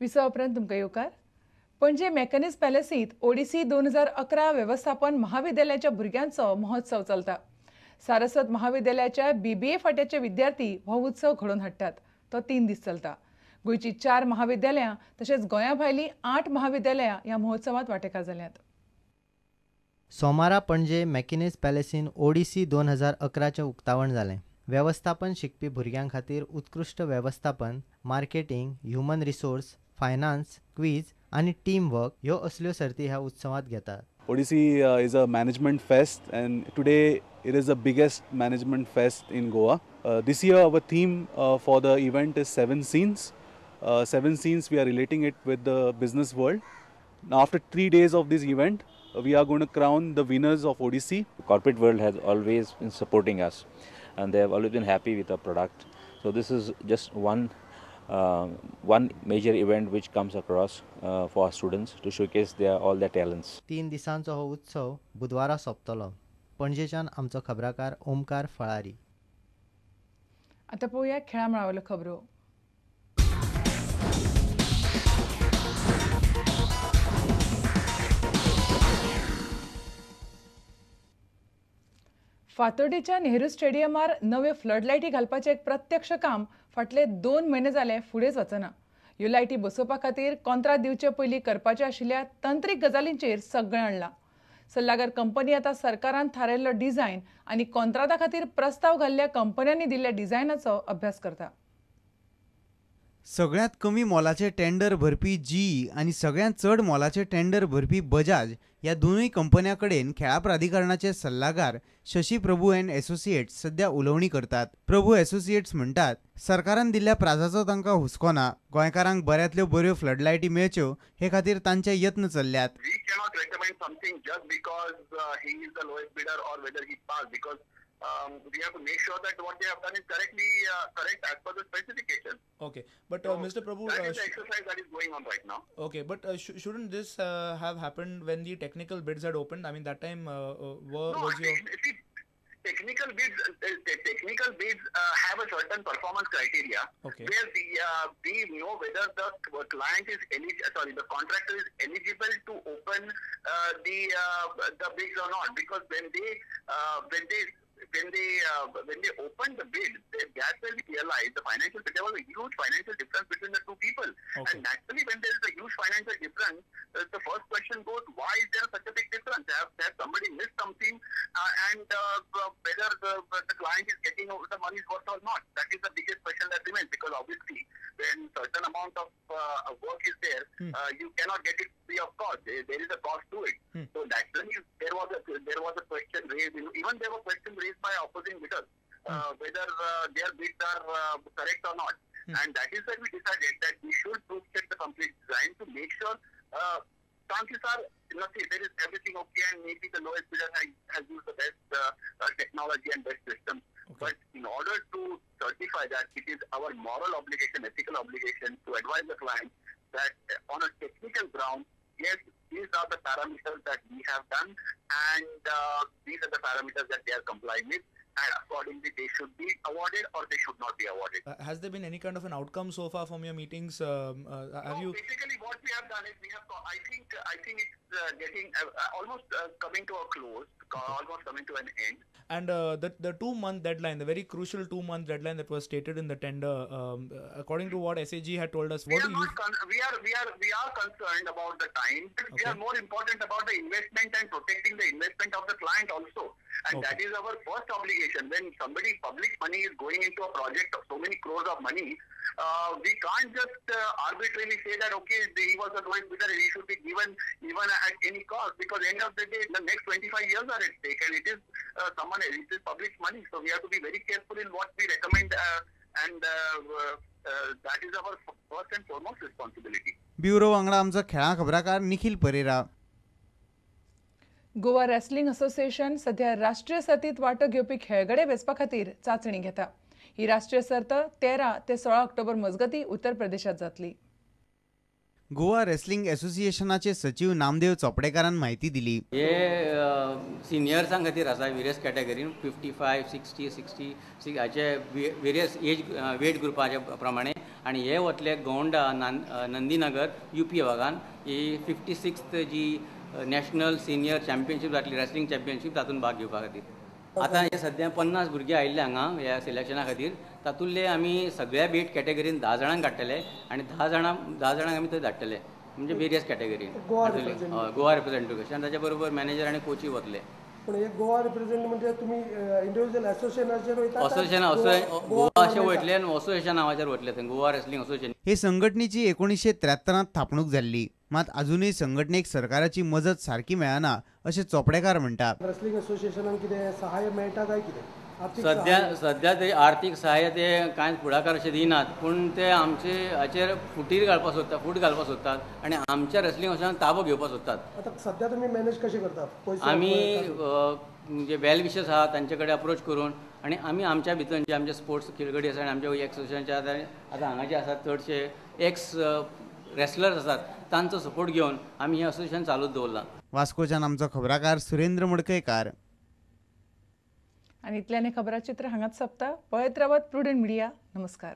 Visa उपरांत तुमकां येवकार. पणजे मेकॅनिक्स पॅलेसींत ओडिसी 2011 व्यवस्थापन महाविद्यालयाच्या भुरग्यांचो महोत्सव चलता. सारस्वत महाविद्यालयाच्या BBA फाट्याचे विद्यार्थी हो उत्सव घडोवन हाडटात. तो 3 दीस चलता. गोंयची 4 महाविद्यालयां तशेंच गोंया भायलीं 8 महाविद्यालयां ह्या महोत्सवांत वांटेकार जाल्यांत. सोमारा पणजे मेकॅनिक्स पॅलेसीन ओडिसी 2011 उक्तावण जालें. व्यवस्थापन शिकपी भुरग्यां खातीर उत्कृश्ट व्यवस्थापन, marketing, human resource, finance, quiz आनी टीम वर्क ह्यो असल्यो सर्ती ह्या उत्सवांत घेतात. Odyssey is a management fest, and today it is the biggest management fest in Goa. This year our theme for the event is 7 scenes. 7 scenes we are relating it with the business world. Now after 3 days of this event, we are going to crown the winners of Odyssey. The corporate world has always been supporting us and they have always been happy with our product. So this is just one major event which comes across for our students to showcase all their talents. 3 दिसांचो हो उत्सव बुधवारा सोंपतलो. पणजेच्यान आमचो खबराकार ओमकार फळारी. आता पळोवया खेळा मळावेल्यो खबरो. फातोर्डेच्या नेहरू स्टेडियमार नव्यो फ्लड लायटी घालपाचें एक प्रत्यक्ष काम फाटले 2 म्हयने जाले फुडेंच वचना. ह्यो लायटी बसोवपा खातीर कंत्राट दिवचे पयलीं करपाच्या आशिल्ल्या तंत्रीक गजालींचेर सगळें आणलां. सल्लागार कंपनी आतां सरकारान थारायल्लो डिझायन आनी कंत्राटा खातीर प्रस्ताव घाल्ल्या कंपन्यांनी दिल्ल्या डिझायनाचो अभ्यास करता. सगळ्यांत कमी मोलाचे टेंडर भरपी GE आनी सगळ्यांत चड मोलाचे टेंडर भरपी बजाज ह्या दोनूय कंपन्यां कडेन खेळा प्राधिकरणाचे सल्लागार शशी प्रभू अँड एसोसिएट्स सध्या उलोवणी करतात. प्रभू एसोसिएट्स म्हणटात, सरकारान दिल्ल्या प्राझाचो तांकां हुस्को ना. गोंयकारांक बऱ्यांतल्यो बऱ्यो फ्लडलायटी मेळच्यो हे खातीर तांचे यत्न चल्ल्यात. We have to make sure that what they have done is correct as per the specification. Okay, but so, Mr. Prabhu, that is the exercise that is going on right now. Okay, but shouldn't this have happened when the technical bids had opened? I mean, that time was your... See, technical bids have a certain performance criteria. Okay. Where we know whether the client is the contractor is eligible to open the bids or not, because when they opened the bid, that's where we realized there was a huge financial difference between the two people. Okay. And naturally, when there is a huge financial difference, the first question goes, why is there such a big difference? Has somebody missed something, and whether the client is getting the money's worth or not? That is the biggest question that remains, because obviously, when certain amount of work is there, you cannot get it free of cost. There is a cost to it. So naturally, there was a question raised. Even there were questions raised by opposing bidders, whether their bids are correct or not. And that is why we decided that we should proof check the complete design to make sure chances are, there is everything okay, and maybe the lowest bidder has used the best technology and best systems. Okay. But in order to certify that, it is our moral obligation, ethical obligation to advise the client that on a technical ground, yes, these are the parameters that we have done, and these are the parameters that they are complying with, and accordingly they should be awarded or they should not be awarded. Has there been any kind of an outcome so far from your meetings? Basically what we have done is I think it's getting almost coming to a close, almost coming to an end. And the 2-month deadline, the very crucial 2-month deadline that was stated in the tender, according to what SAG had told us, we are concerned about the time. Okay. We are more important about the investment and protecting the investment of the client also. And Okay. that is our first obligation. When public money is going into a project of so many crores of money, we can't just arbitrarily say that, okay, he was the lowest bidder, he should be given at any cost, because end of the day, the next 25 years are at stake, and it is it is public money. So we have to be very careful in what we recommend, and that is our first and foremost responsibility. Bureau वांगडा आमचो खेळा खबराकार Nikhil Pereira. Goa wrestling association सध्या राष्ट्रीय सर्तीत वांटो घेवपी खेळगडे वेंचपा खातीर चांचणी घेता. ही राष्ट्रीय सर्त 13 ते 16 ऑक्टोबर मजगती उत्तर प्रदेशात जातली. गोवा रेसलिंग असोसिएशनाचे सचिव नामदेव चोपडेकारान माहिती दिली. हे सिनियर्सां खातीर आसा वेरियस कॅटेगरीन 55, 60, 60 हाचे वेरियस एज वेट ग्रुपाचे प्रमाणे आणि हे वतले गोंडा नंदीनगर UP विभागान ही 56th जी नॅशनल सिनियर चॅम्पियनशीप जातली रेसलिंग चॅम्पियनशीप तातूंत भाग घेवपा खातीर आतां हे सद्या 50 भुरगे आयिल्ले हांगा ह्या सिलेक्शना खातीर तातूंतले आमी सगळ्या वेट कॅटेगरीन 10 जाणांक काडटले आनी 10 जाणांक आमी थंय धाडटले म्हणजे वेरियस कॅटेगरीन गोवा रिप्रेझेंटेशन ताच्या बरोबर मॅनेजर आनी कोचूय वतले. पण एक गोवा रिप्रेझेंट म्हणजे तुम्ही इंडिव्हिज्युअल असोसिएशनाचेर वयता गोवा अशें वयतले आनी असोसिएशन नांवाचेर वतले थंय गोवा रेसलिंग असोसिएशन. हे संघटनेची 1973 थापणूक जाल्ली, मात अजूनय संघटनेक सरकाराची मजत सारकी मेळना अशें चोपडेकार म्हणटात. रेसलिंग असोसिएशनान कितें सहाय्य मेळटा काय कितें? सध्या ते आर्थीक सहाय्य ते कांयच फुडाकार अशें दिनात, पूण ते आमचे हाचेर फूट घालपाक सोदतात आनी आमच्या रेसलिंग असोसिएशनान ताबो घेवपाक सोदतात. आतां सध्या तुमी मॅनेज कशें करतात? आमी म्हणजे वेल विशर्स आहात तांचे कडेन अप्रोच करून आनी आमी आमच्या भितर जे आमचे स्पोर्ट्स खेळगडी आसा आनी आमच्या एक्सोसिएशनचे आतां हांगा जे आसात चडशे एक्स रेसलर्स आसात तांचो सपोर्ट घेवन आमी हें असोसिएशन चालूच दवरलां. वास्कोच्यान आमचो खबराकार सुरेंद्र मडकयकार. आणि इतल्याने खबराचित्र हांगाच सोंपता. पळयत रावत प्रुडंट मिडिया. नमस्कार.